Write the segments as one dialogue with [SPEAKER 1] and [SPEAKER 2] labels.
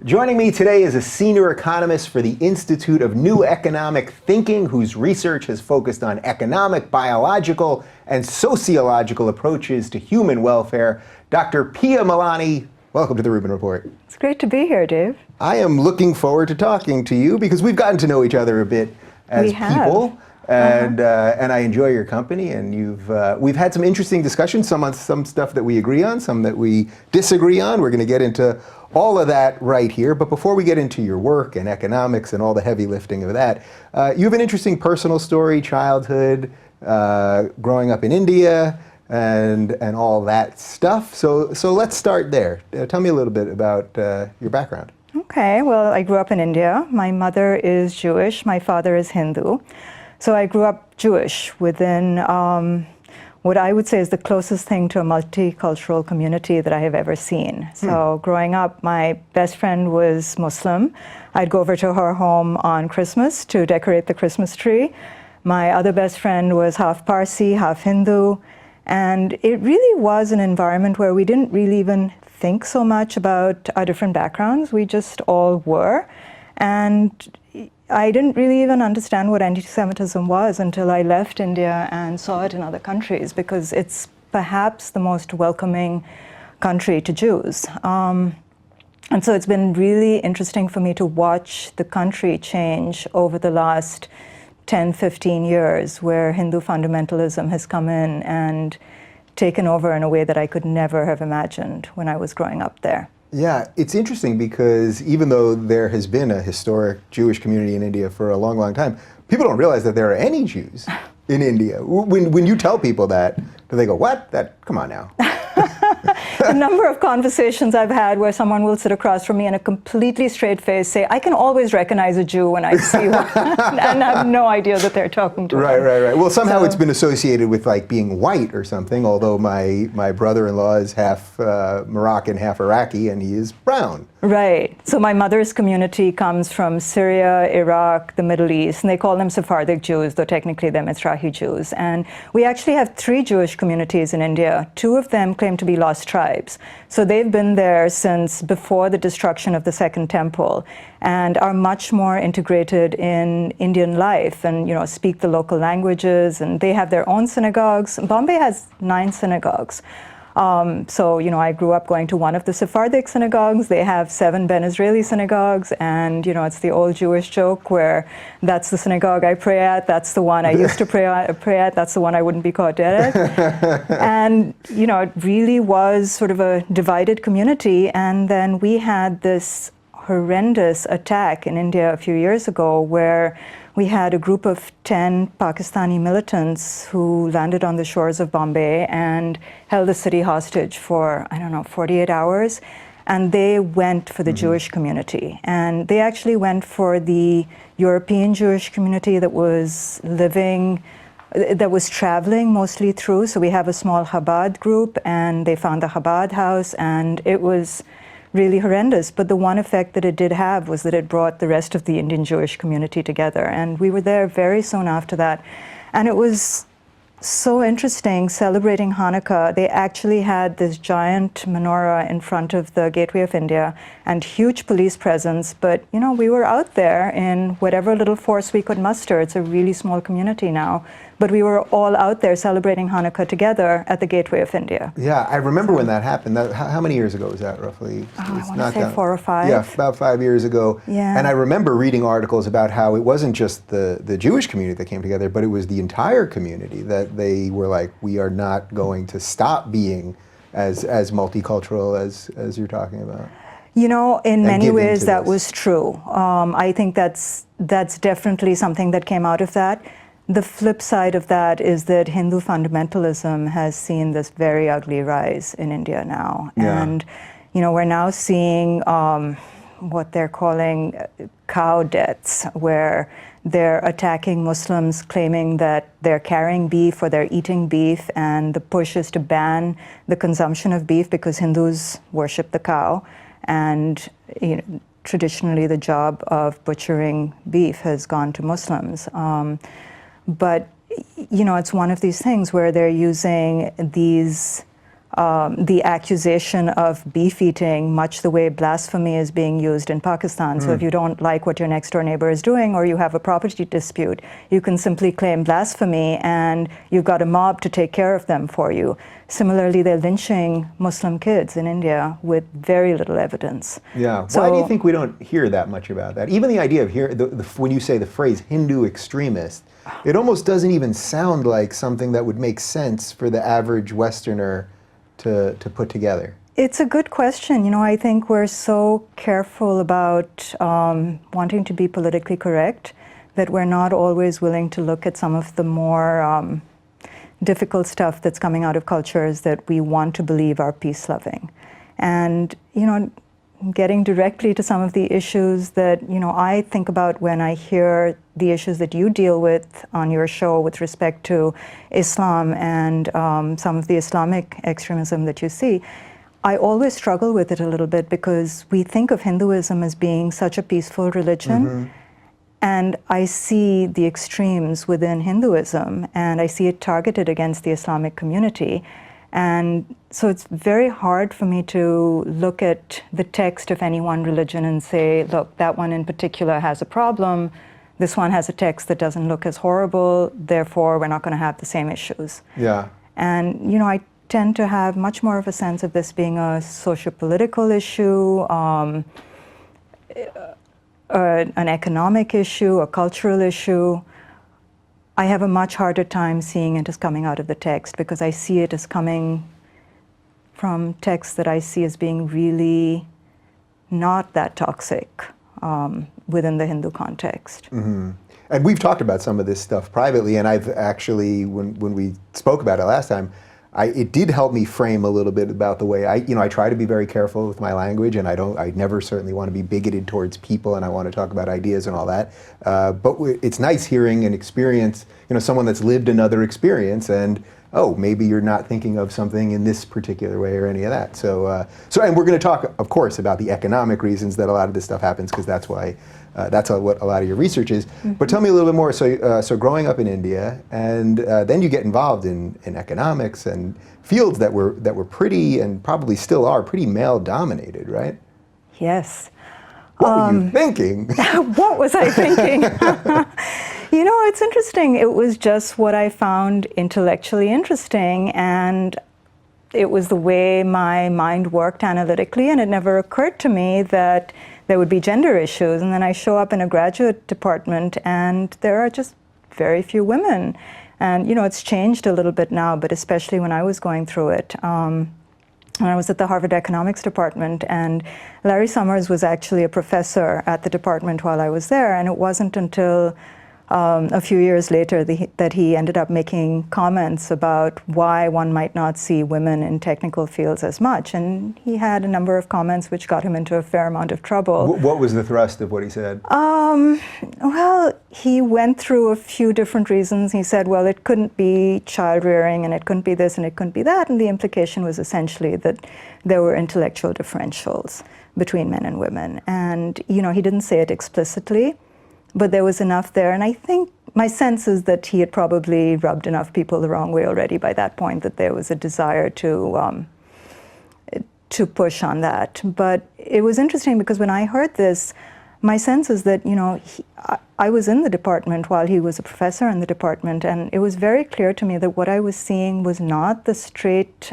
[SPEAKER 1] Joining me today is a senior economist for the Institute of New Economic Thinking, whose research has focused on economic, biological, and sociological approaches to human welfare. Dr. Pia Malaney, welcome to the Rubin Report.
[SPEAKER 2] It's great to be here, Dave.
[SPEAKER 1] I am looking forward to talking to you because we've gotten to know each other a bit as people. And I enjoy your company, and we've had some interesting discussions, some stuff that we agree on, some that we disagree on. We're going to get into all of that right here. But before we get into your work and economics and all the heavy lifting of that, you have an interesting personal story, childhood, growing up in India, and all that stuff. So let's start there. Tell me a little bit about your background.
[SPEAKER 2] Okay, well, I grew up in India. My mother is Jewish, my father is Hindu. So I grew up Jewish within what I would say is the closest thing to a multicultural community that I have ever seen. So growing up, my best friend was Muslim. I'd go over to her home on Christmas to decorate the Christmas tree. My other best friend was half Parsi, half Hindu. And it really was an environment where we didn't really even think so much about our different backgrounds. We just all were. And I didn't really even understand what anti-Semitism was until I left India and saw it in other countries, because it's perhaps the most welcoming country to Jews. And so it's been really interesting for me to watch the country change over the last 10, 15 years, where Hindu fundamentalism has come in and taken over in a way that I could never have imagined when I was growing up there.
[SPEAKER 1] Yeah, it's interesting because even though there has been a historic Jewish community in India for a long, long time, people don't realize that there are any Jews in India. When you tell people that, they go, what? Come on now.
[SPEAKER 2] The number of conversations I've had where someone will sit across from me and a completely straight face say, I can always recognize a Jew when I see one, and I have no idea that they're talking to
[SPEAKER 1] Right. Well, somehow
[SPEAKER 2] So
[SPEAKER 1] it's been associated with like being white or something, although my brother-in-law is half Moroccan, half Iraqi, and he is brown.
[SPEAKER 2] Right. So my mother's community comes from Syria, Iraq, the Middle East, and they call them Sephardic Jews, though technically they're Mizrahi Jews. And we actually have 3 Jewish communities in India. 2 of them claim to be lost tribes. So they've been there since before the destruction of the Second Temple, and are much more integrated in Indian life and, speak the local languages, and they have their own synagogues. Bombay has 9 synagogues. So, I grew up going to one of the Sephardic synagogues. They have 7 Ben Israeli synagogues, and, it's the old Jewish joke where that's the synagogue I pray at, that's the one I used to pray at, that's the one I wouldn't be caught dead at. And, it really was sort of a divided community. And then we had this horrendous attack in India a few years ago where we had a group of 10 Pakistani militants who landed on the shores of Bombay and held the city hostage for, 48 hours. And they went for the Jewish community. And they actually went for the European Jewish community that was traveling mostly through. So we have a small Chabad group, and they found the Chabad house, and it was really horrendous. But the one effect that it did have was that it brought the rest of the Indian Jewish community together. And we were there very soon after that. And it was so interesting celebrating Hanukkah. They actually had this giant menorah in front of the Gateway of India and huge police presence. But, we were out there in whatever little force we could muster. It's a really small community now. But we were all out there celebrating Hanukkah together at the Gateway of India.
[SPEAKER 1] Yeah, I remember when that happened. How many years ago was that, roughly?
[SPEAKER 2] I want to say 4 or 5.
[SPEAKER 1] Yeah, about 5 years ago.
[SPEAKER 2] Yeah.
[SPEAKER 1] And I remember reading articles about how it wasn't just the Jewish community that came together, but it was the entire community that they were like, we are not going to stop being as multicultural as you're talking about.
[SPEAKER 2] In many ways that was true. I think that's definitely something that came out of that. The flip side of that is that Hindu fundamentalism has seen this very ugly rise in India now.
[SPEAKER 1] Yeah.
[SPEAKER 2] And, we're now seeing what they're calling cow deaths, where they're attacking Muslims, claiming that they're carrying beef or they're eating beef, and the push is to ban the consumption of beef because Hindus worship the cow. And, traditionally the job of butchering beef has gone to Muslims. But, it's one of these things where they're using these the accusation of beef eating, much the way blasphemy is being used in Pakistan. So if you don't like what your next door neighbor is doing, or you have a property dispute, you can simply claim blasphemy and you've got a mob to take care of them for you. Similarly, they're lynching Muslim kids in India with very little evidence.
[SPEAKER 1] Yeah.
[SPEAKER 2] So,
[SPEAKER 1] why do you think we don't hear that much about that? Even the idea of when you say the phrase Hindu extremist, it almost doesn't even sound like something that would make sense for the average Westerner to put together?
[SPEAKER 2] It's a good question. You know, I think we're so careful about wanting to be politically correct that we're not always willing to look at some of the more difficult stuff that's coming out of cultures that we want to believe are peace-loving. And, you know, getting directly to some of the issues that, you know, I think about when I hear the issues that you deal with on your show with respect to Islam and some of the Islamic extremism that you see, I always struggle with it a little bit because we think of Hinduism as being such a peaceful religion. And I see the extremes within Hinduism, and I see it targeted against the Islamic community. And so it's very hard for me to look at the text of any one religion and say, look, that one in particular has a problem. This one has a text that doesn't look as horrible, therefore we're not going to have the same issues.
[SPEAKER 1] Yeah.
[SPEAKER 2] And, you know, I tend to have much more of a sense of this being a socio-political issue, an economic issue, a cultural issue. I have a much harder time seeing it as coming out of the text because I see it as coming from texts that I see as being really not that toxic within the Hindu context.
[SPEAKER 1] And we've talked about some of this stuff privately, and I've actually, when we spoke about it last time, it did help me frame a little bit about the way I try to be very careful with my language, and I never certainly want to be bigoted towards people, and I want to talk about ideas and all that. But it's nice hearing an experience, you know, someone that's lived another experience, and oh, maybe you're not thinking of something in this particular way or any of that. So, and we're going to talk, of course, about the economic reasons that a lot of this stuff happens, because that's why. That's what a lot of your research is. But tell me a little bit more. So growing up in India, and then you get involved in economics and fields that were pretty, and probably still are, pretty male-dominated, right?
[SPEAKER 2] Yes.
[SPEAKER 1] What were you thinking?
[SPEAKER 2] What was I thinking? You know, it's interesting. It was just what I found intellectually interesting, and it was the way my mind worked analytically, and it never occurred to me that there would be gender issues. And then I show up in a graduate department and there are just very few women. And, you know, it's changed a little bit now, but especially when I was going through it. And I was at the Harvard Economics department, and Larry Summers was actually a professor at the department while I was there. And it wasn't until a few years later that he ended up making comments about why one might not see women in technical fields as much. And he had a number of comments which got him into a fair amount of trouble.
[SPEAKER 1] What was the thrust of what he said?
[SPEAKER 2] Well, he went through a few different reasons. He said, well, it couldn't be child rearing, and it couldn't be this, and it couldn't be that. And the implication was essentially that there were intellectual differentials between men and women. And, you know, he didn't say it explicitly, but there was enough there. And I think my sense is that he had probably rubbed enough people the wrong way already by that point, that there was a desire to push on that. But it was interesting because when I heard this, my sense is that, you know, I was in the department while he was a professor in the department, and it was very clear to me that what I was seeing was not the straight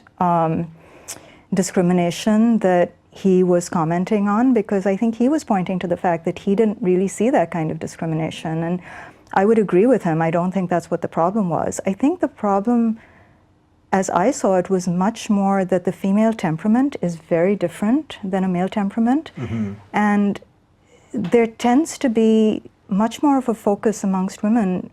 [SPEAKER 2] discrimination that he was commenting on, because I think he was pointing to the fact that he didn't really see that kind of discrimination. And I would agree with him. I don't think that's what the problem was. I think the problem, as I saw it, was much more that the female temperament is very different than a male temperament. And there tends to be much more of a focus amongst women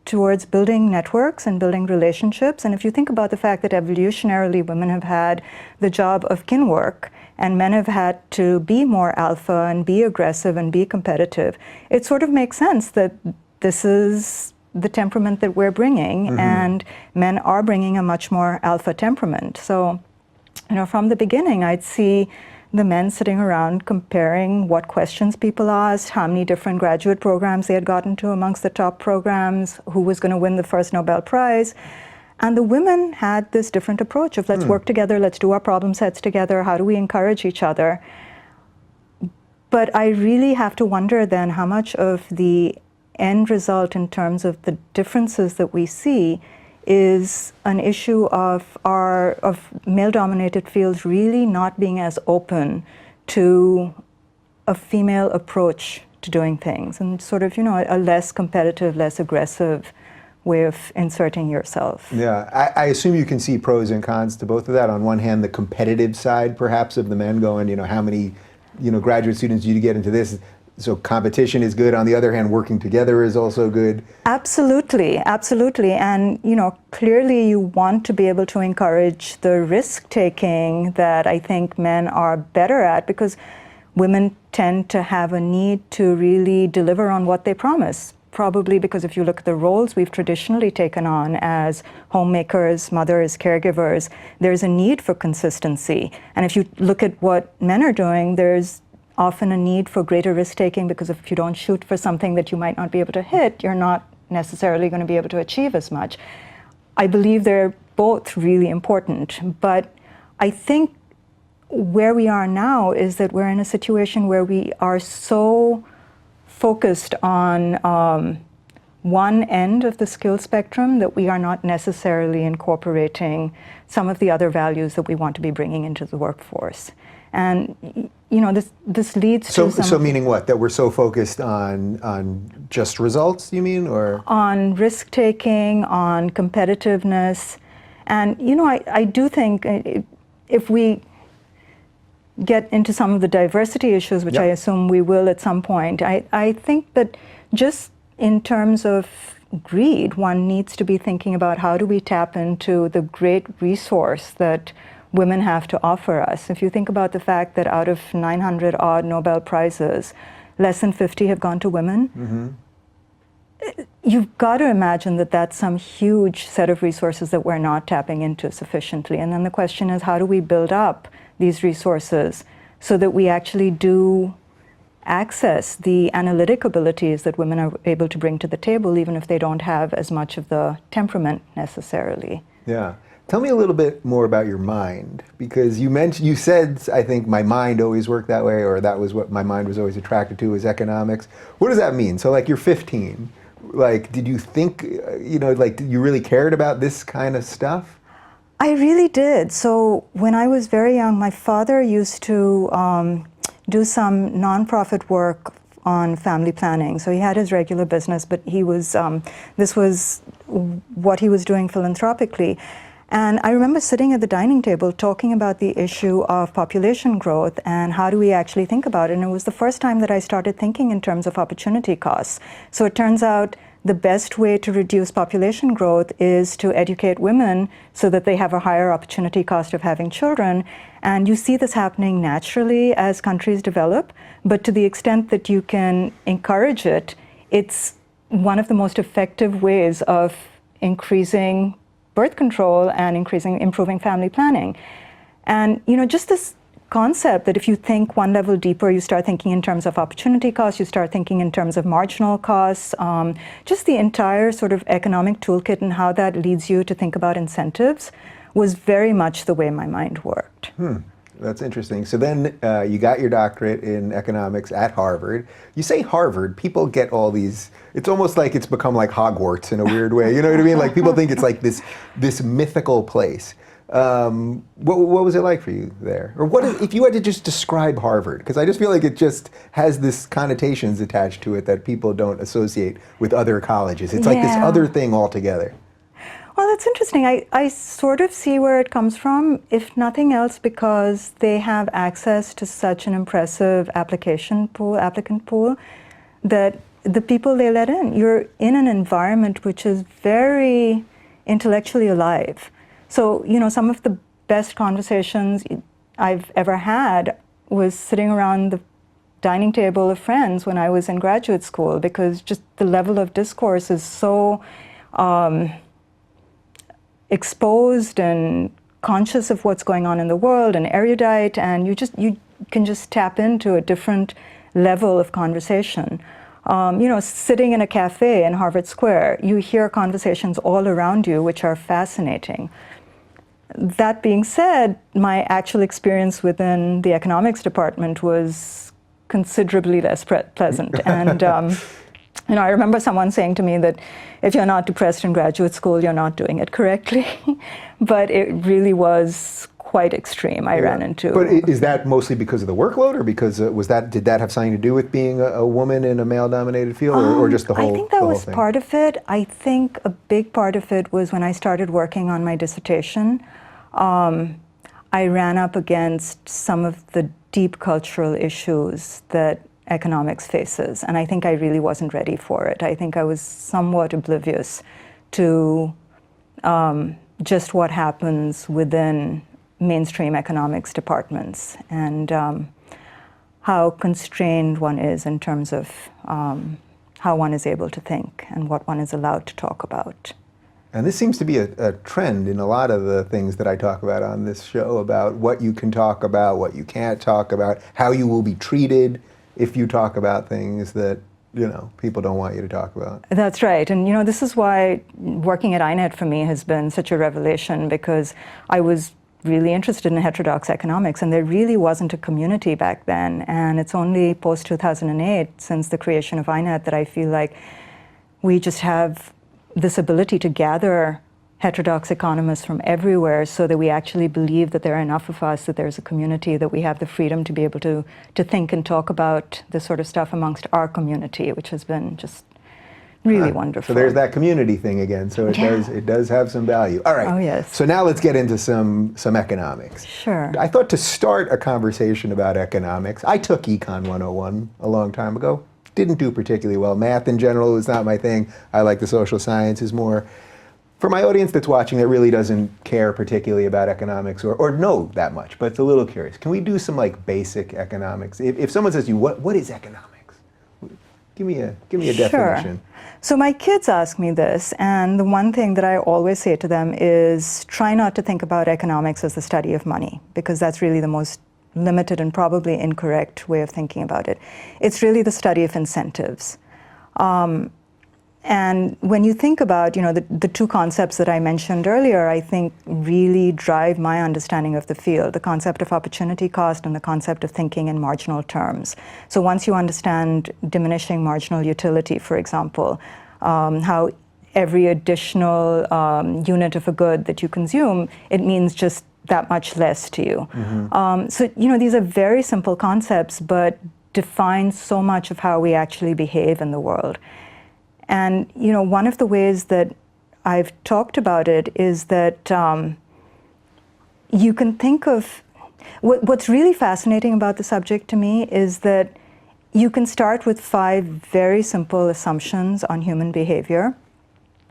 [SPEAKER 2] towards building networks and building relationships. And if you think about the fact that evolutionarily women have had the job of kin work, and men have had to be more alpha and be aggressive and be competitive, it sort of makes sense that this is the temperament that we're bringing, and men are bringing a much more alpha temperament. So, you know, from the beginning, I'd see the men sitting around comparing what questions people asked, how many different graduate programs they had gotten to amongst the top programs, who was going to win the first Nobel Prize. And the women had this different approach of let's work together, let's do our problem sets together, how do we encourage each other? But I really have to wonder then how much of the end result in terms of the differences that we see is an issue of male-dominated fields really not being as open to a female approach to doing things, and sort of, a less competitive, less aggressive way of inserting yourself.
[SPEAKER 1] Yeah, I assume you can see pros and cons to both of that. On one hand, the competitive side, perhaps, of the men going, how many, graduate students do you get into this? So competition is good. On the other hand, working together is also good.
[SPEAKER 2] Absolutely, absolutely. And, clearly you want to be able to encourage the risk-taking that I think men are better at, because women tend to have a need to really deliver on what they promise. Probably because if you look at the roles we've traditionally taken on as homemakers, mothers, caregivers, there's a need for consistency. And if you look at what men are doing, there's often a need for greater risk-taking, because if you don't shoot for something that you might not be able to hit, you're not necessarily going to be able to achieve as much. I believe they're both really important, but I think where we are now is that we're in a situation where we are so focused on one end of the skill spectrum that we are not necessarily incorporating some of the other values that we want to be bringing into the workforce. And this leads to
[SPEAKER 1] So meaning what? That we're so focused on just results, you mean, or
[SPEAKER 2] on risk-taking, on competitiveness. And I do think if we get into some of the diversity issues, which I assume we will at some point, I think that just in terms of greed, one needs to be thinking about how do we tap into the great resource that women have to offer us. If you think about the fact that out of 900 odd Nobel Prizes, less than 50 have gone to women, you've got to imagine that that's some huge set of resources that we're not tapping into sufficiently. And then the question is, how do we build up these resources so that we actually do access the analytic abilities that women are able to bring to the table, even if they don't have as much of the temperament necessarily?
[SPEAKER 1] Yeah. Tell me a little bit more about your mind, because you said, I think my mind always worked that way, or that was what my mind was always attracted to, was economics. What does that mean? So you're 15, did you think, you really cared about this kind of stuff?
[SPEAKER 2] I really did. So when I was very young, my father used to do some nonprofit work on family planning. So he had his regular business, but this was what he was doing philanthropically. And I remember sitting at the dining table talking about the issue of population growth and how do we actually think about it. And it was the first time that I started thinking in terms of opportunity costs. So it turns out the best way to reduce population growth is to educate women so that they have a higher opportunity cost of having children. And you see this happening naturally as countries develop, but to the extent that you can encourage it, it's one of the most effective ways of increasing birth control and improving family planning. And just this concept that if you think one level deeper, you start thinking in terms of opportunity costs, you start thinking in terms of marginal costs, just the entire sort of economic toolkit and how that leads you to think about incentives was very much the way my mind worked.
[SPEAKER 1] That's interesting. So then you got your doctorate in economics at Harvard. You say Harvard, people get all these, it's almost like it's become like Hogwarts in a weird way. You know what I mean? Like people think it's like this mythical place. What was it like for you there? Or if you had to just describe Harvard? Because I just feel like it just has this connotations attached to it that people don't associate with other colleges. It's like this other thing altogether.
[SPEAKER 2] Well, that's interesting. I sort of see where it comes from, if nothing else, because they have access to such an impressive applicant pool, that the people they let in, you're in an environment which is very intellectually alive. So, some of the best conversations I've ever had was sitting around the dining table of friends when I was in graduate school, because just the level of discourse is so exposed and conscious of what's going on in the world and erudite, and you can just tap into a different level of conversation. Sitting in a cafe in Harvard Square, you hear conversations all around you which are fascinating. That being said, my actual experience within the economics department was considerably less pleasant. And I remember someone saying to me that if you're not depressed in graduate school, you're not doing it correctly. But it really was quite extreme. I ran into.
[SPEAKER 1] But is that mostly because of the workload, or because did that have something to do with being a woman in a male-dominated field, or just the whole?
[SPEAKER 2] I think that was part of it. I think a big part of it was when I started working on my dissertation. I ran up against some of the deep cultural issues that economics faces, and I think I really wasn't ready for it. I think I was somewhat oblivious to just what happens within mainstream economics departments and how constrained one is in terms of how one is able to think and what one is allowed to talk about.
[SPEAKER 1] And this seems to be a trend in a lot of the things that I talk about on this show, about what you can talk about, what you can't talk about, how you will be treated if you talk about things that people don't want you to talk about.
[SPEAKER 2] That's right. And this is why working at INET for me has been such a revelation, because I was really interested in heterodox economics, and there really wasn't a community back then. And it's only post-2008, since the creation of INET, that I feel like we just have this ability to gather heterodox economists from everywhere, so that we actually believe that there are enough of us, that there's a community, that we have the freedom to be able to think and talk about this sort of stuff amongst our community, which has been just really wonderful.
[SPEAKER 1] So there's that community thing again. So it does have some value. All right.
[SPEAKER 2] Oh, yes.
[SPEAKER 1] So now let's get into some economics.
[SPEAKER 2] Sure.
[SPEAKER 1] I thought to start a conversation about economics, I took Econ 101 a long time ago. Didn't do particularly well. Math in general is not my thing. I like the social sciences more. For my audience that's watching that really doesn't care particularly about economics or know that much, but it's a little curious, can we do some basic economics? If someone says to you, what is economics? Give me a definition.
[SPEAKER 2] So my kids ask me this, and the one thing that I always say to them is try not to think about economics as the study of money, because that's really the most limited and probably incorrect way of thinking about it. It's really the study of incentives. And when you think about, the two concepts that I mentioned earlier, I think really drive my understanding of the field, the concept of opportunity cost and the concept of thinking in marginal terms. So once you understand diminishing marginal utility, for example, how every additional unit of a good that you consume, it means just that much less to you. Mm-hmm. So, these are very simple concepts, but define so much of how we actually behave in the world. And, one of the ways that I've talked about it is that you can think of, what's really fascinating about the subject to me is that you can start with 5 very simple assumptions on human behavior.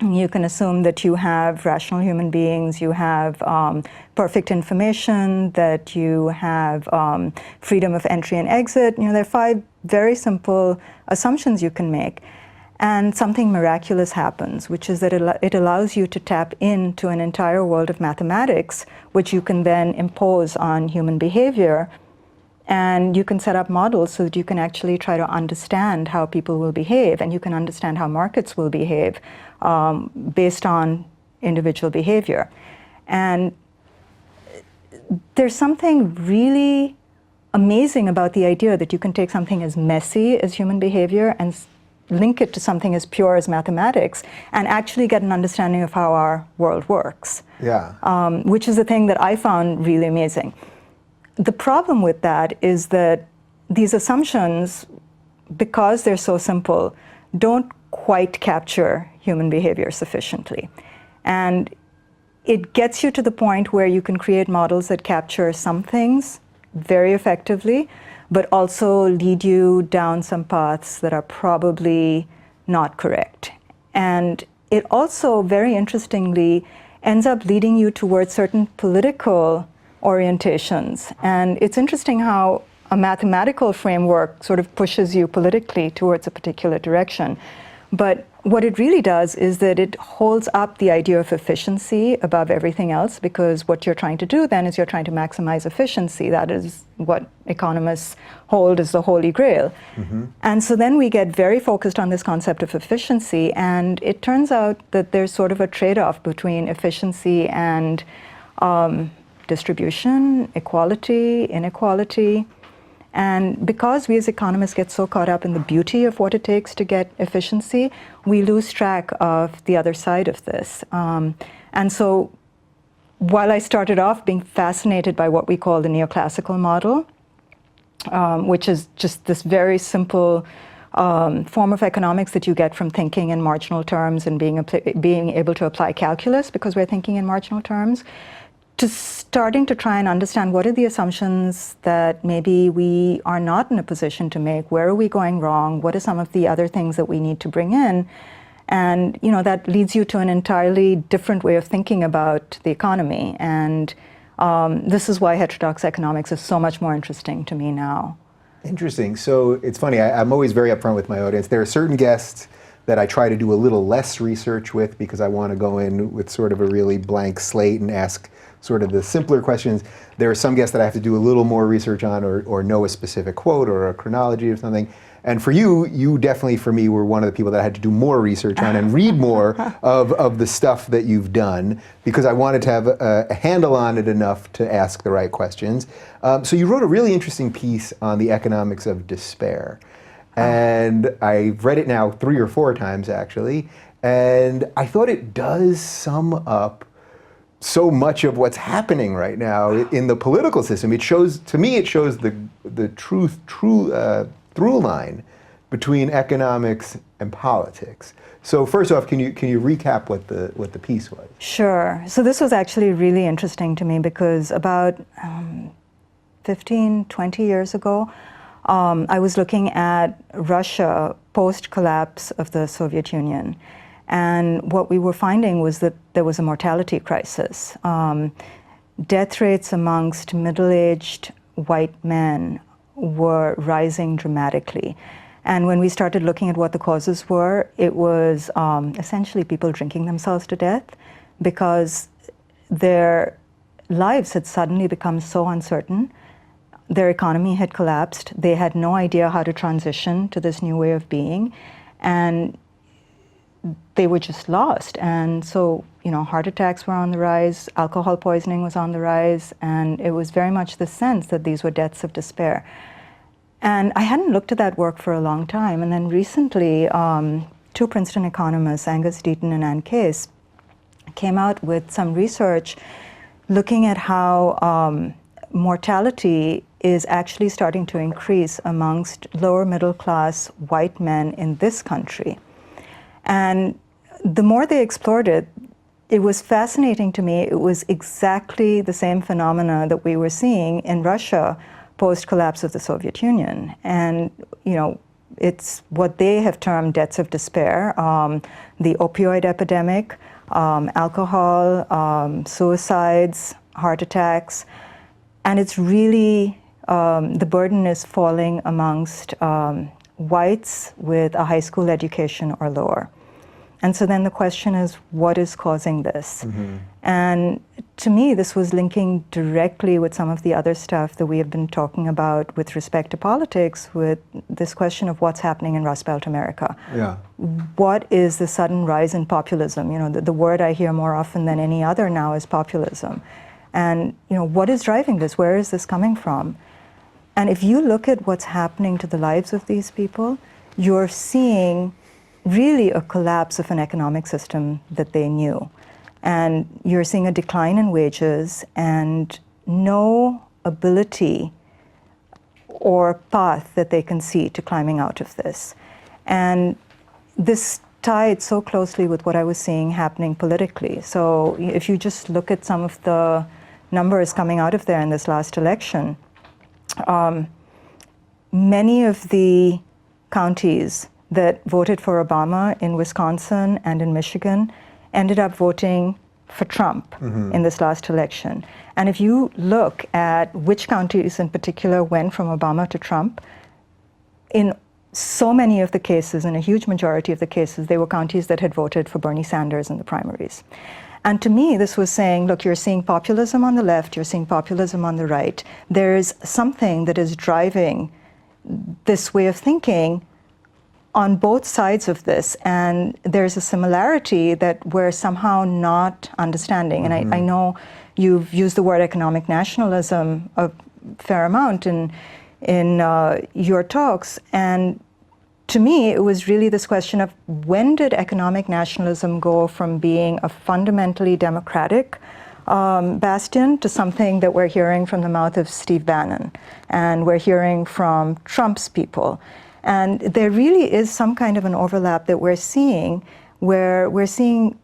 [SPEAKER 2] You can assume that you have rational human beings, you have perfect information, that you have freedom of entry and exit. There are 5 very simple assumptions you can make. And something miraculous happens, which is that it allows you to tap into an entire world of mathematics, which you can then impose on human behavior. And you can set up models so that you can actually try to understand how people will behave, and you can understand how markets will behave based on individual behavior. And there's something really amazing about the idea that you can take something as messy as human behavior and link it to something as pure as mathematics and actually get an understanding of how our world works.
[SPEAKER 1] Yeah.
[SPEAKER 2] Which is the thing that I found really amazing. The problem with that is that these assumptions, because they're so simple, don't quite capture human behavior sufficiently. And it gets you to the point where you can create models that capture some things very effectively, but also lead you down some paths that are probably not correct. And it also, very interestingly, ends up leading you towards certain political orientations. And it's interesting how a mathematical framework sort of pushes you politically towards a particular direction. But what it really does is that it holds up the idea of efficiency above everything else, because what you're trying to do then is you're trying to maximize efficiency. That is what economists hold as the holy grail. Mm-hmm. And so then we get very focused on this concept of efficiency, and it turns out that there's sort of a trade-off between efficiency and distribution, equality, inequality. And because we as economists get so caught up in the beauty of what it takes to get efficiency, we lose track of the other side of this. And so while I started off being fascinated by what we call the neoclassical model, which is just this very simple form of economics that you get from thinking in marginal terms and being able to apply calculus because we're thinking in marginal terms, to starting to try and understand what are the assumptions that maybe we are not in a position to make, where are we going wrong, what are some of the other things that we need to bring in, and that leads you to an entirely different way of thinking about the economy. And this is why heterodox economics is so much more interesting to me now.
[SPEAKER 1] Interesting. So it's funny, I'm always very upfront with my audience. There are certain guests that I try to do a little less research with because I want to go in with sort of a really blank slate and ask sort of the simpler questions. There are some guests that I have to do a little more research on or know a specific quote or a chronology or something. And for you definitely, for me, were one of the people that I had to do more research on and read more of the stuff that you've done, because I wanted to have a handle on it enough to ask the right questions. So you wrote a really interesting piece on the economics of despair. And I've read it now 3 or 4 times, actually. And I thought it does sum up so much of what's happening right now in the political system. It shows, to me, it shows the true through line between economics and politics. So first off, can you recap what the piece was?
[SPEAKER 2] Sure. So this was actually really interesting to me because about 15, 20 years ago, I was looking at Russia post-collapse of the Soviet Union. And what we were finding was that there was a mortality crisis. Death rates amongst middle-aged white men were rising dramatically. And when we started looking at what the causes were, it was essentially people drinking themselves to death because their lives had suddenly become so uncertain. Their economy had collapsed. They had no idea how to transition to this new way of being. And they were just lost. And so, heart attacks were on the rise, alcohol poisoning was on the rise, and it was very much the sense that these were deaths of despair. And I hadn't looked at that work for a long time. And then recently, 2 Princeton economists, Angus Deaton and Ann Case, came out with some research looking at how mortality is actually starting to increase amongst lower middle class white men in this country. And the more they explored it, it was fascinating to me. It was exactly the same phenomena that we were seeing in Russia post-collapse of the Soviet Union. And, it's what they have termed deaths of despair, the opioid epidemic, alcohol, suicides, heart attacks. And it's really, the burden is falling amongst whites with a high school education or lower. And so then the question is, what is causing this? Mm-hmm. And to me, this was linking directly with some of the other stuff that we have been talking about with respect to politics, with this question of what's happening in Rust Belt America.
[SPEAKER 1] Yeah.
[SPEAKER 2] What is the sudden rise in populism? The word I hear more often than any other now is populism. And what is driving this? Where is this coming from? And if you look at what's happening to the lives of these people, you're seeing really a collapse of an economic system that they knew. And you're seeing a decline in wages and no ability or path that they can see to climbing out of this. And this tied so closely with what I was seeing happening politically. So if you just look at some of the numbers coming out of there in this last election, many of the counties that voted for Obama in Wisconsin and in Michigan ended up voting for Trump in this last election. And if you look at which counties in particular went from Obama to Trump, in so many of the cases, in a huge majority of the cases, they were counties that had voted for Bernie Sanders in the primaries. And to me, this was saying, look, you're seeing populism on the left, you're seeing populism on the right. There's something that is driving this way of thinking on both sides of this, and there's a similarity that we're somehow not understanding. And I know you've used the word economic nationalism a fair amount in your talks, and to me, it was really this question of when did economic nationalism go from being a fundamentally democratic bastion to something that we're hearing from the mouth of Steve Bannon, and we're hearing from Trump's people. And there really is some kind of an overlap that we're seeing, where we're seeing,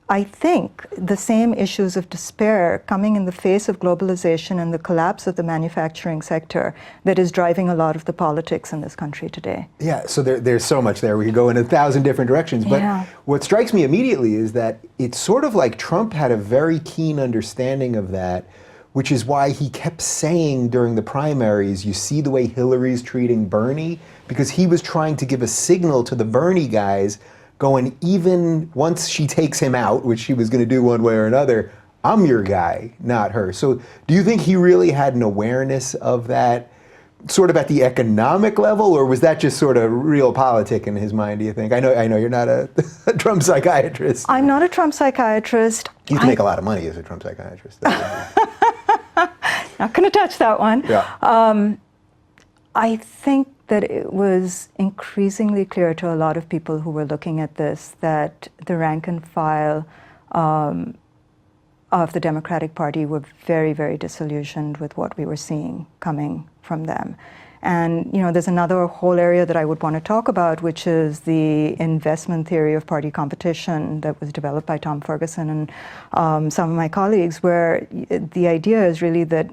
[SPEAKER 2] I think, the same issues of despair coming in the face of globalization and the collapse of the manufacturing sector that is driving a lot of the politics in this country today.
[SPEAKER 1] Yeah, so there's so much there. We could go in 1,000 different directions. But what strikes me immediately is that it's sort of like Trump had a very keen understanding of that, which is why he kept saying during the primaries, you see the way Hillary's treating Bernie, because he was trying to give a signal to the Bernie guys going, even once she takes him out, which she was going to do one way or another, I'm your guy, not her. So do you think he really had an awareness of that sort of at the economic level, or was that just sort of realpolitik in his mind, do you think? I know you're not a Trump psychiatrist.
[SPEAKER 2] I'm not a Trump psychiatrist.
[SPEAKER 1] You can make a lot of money as a Trump psychiatrist.
[SPEAKER 2] Not going to touch that one.
[SPEAKER 1] Yeah.
[SPEAKER 2] I think that it was increasingly clear to a lot of people who were looking at this that the rank and file of the Democratic Party were very, very disillusioned with what we were seeing coming from them. And there's another whole area that I would want to talk about, which is the investment theory of party competition that was developed by Tom Ferguson and some of my colleagues, where the idea is really that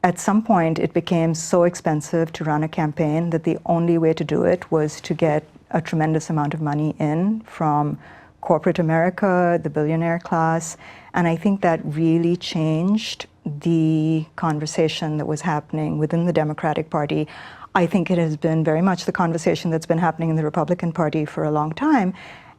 [SPEAKER 2] at some point it became so expensive to run a campaign that the only way to do it was to get a tremendous amount of money in from corporate America, the billionaire class. And I think that really changed the conversation that was happening within the Democratic Party. I think it has been very much the conversation that's been happening in the Republican Party for a long time.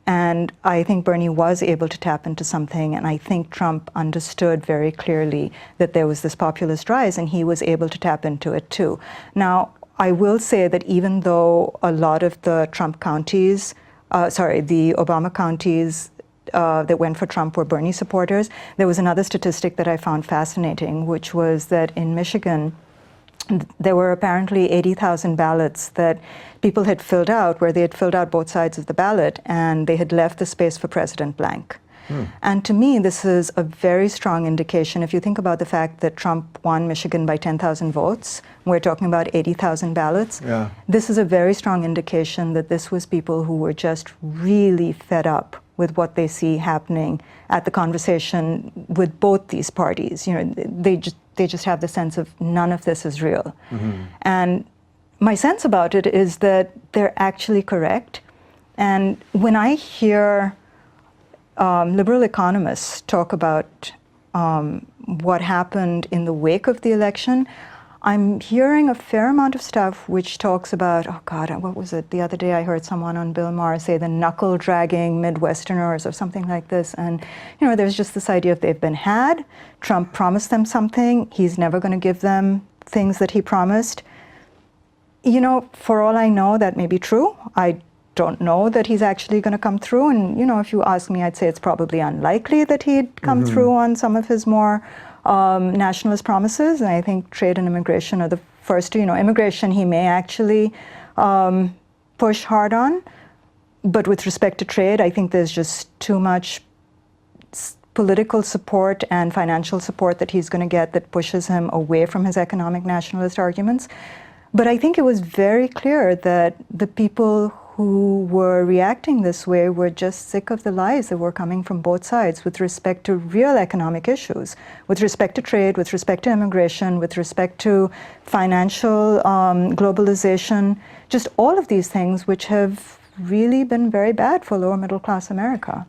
[SPEAKER 2] And I think Bernie was able to tap into something, and I think Trump understood very clearly that there was this populist rise, and he was able to tap into it too. Now, I will say that even though a lot of the Trump counties, the Obama counties that went for Trump were Bernie supporters, there was another statistic that I found fascinating, which was that in Michigan, there were apparently 80,000 ballots that people had filled out, where they had filled out both sides of the ballot, and they had left the space for President blank. And to me, this is a very strong indication. If you think about the fact that Trump won Michigan by 10,000 votes, we're talking about 80,000 ballots.
[SPEAKER 1] Yeah.
[SPEAKER 2] This is a very strong indication that this was people who were just really fed up with what they see happening at the conversation with both these parties. They just have the sense of none of this is real. And my sense about it is that they're actually correct. And when I hear liberal economists talk about what happened in the wake of the election, I'm hearing a fair amount of stuff which talks about, oh God, what was it? The other day I heard someone on Bill Maher say the knuckle-dragging Midwesterners or something like this. And, there's just this idea of they've been had. Trump promised them something. He's never going to give them things that he promised. For all I know, that may be true. I don't know that he's actually going to come through. And, if you ask me, I'd say it's probably unlikely that he'd come through on some of his more nationalist promises. And I think trade and immigration are the first two. Immigration he may actually push hard on. But with respect to trade, I think there's just too much political support and financial support that he's going to get that pushes him away from his economic nationalist arguments. But I think it was very clear that the people who were reacting this way were just sick of the lies that were coming from both sides with respect to real economic issues, with respect to trade, with respect to immigration, with respect to financial globalization, just all of these things which have really been very bad for lower middle class America.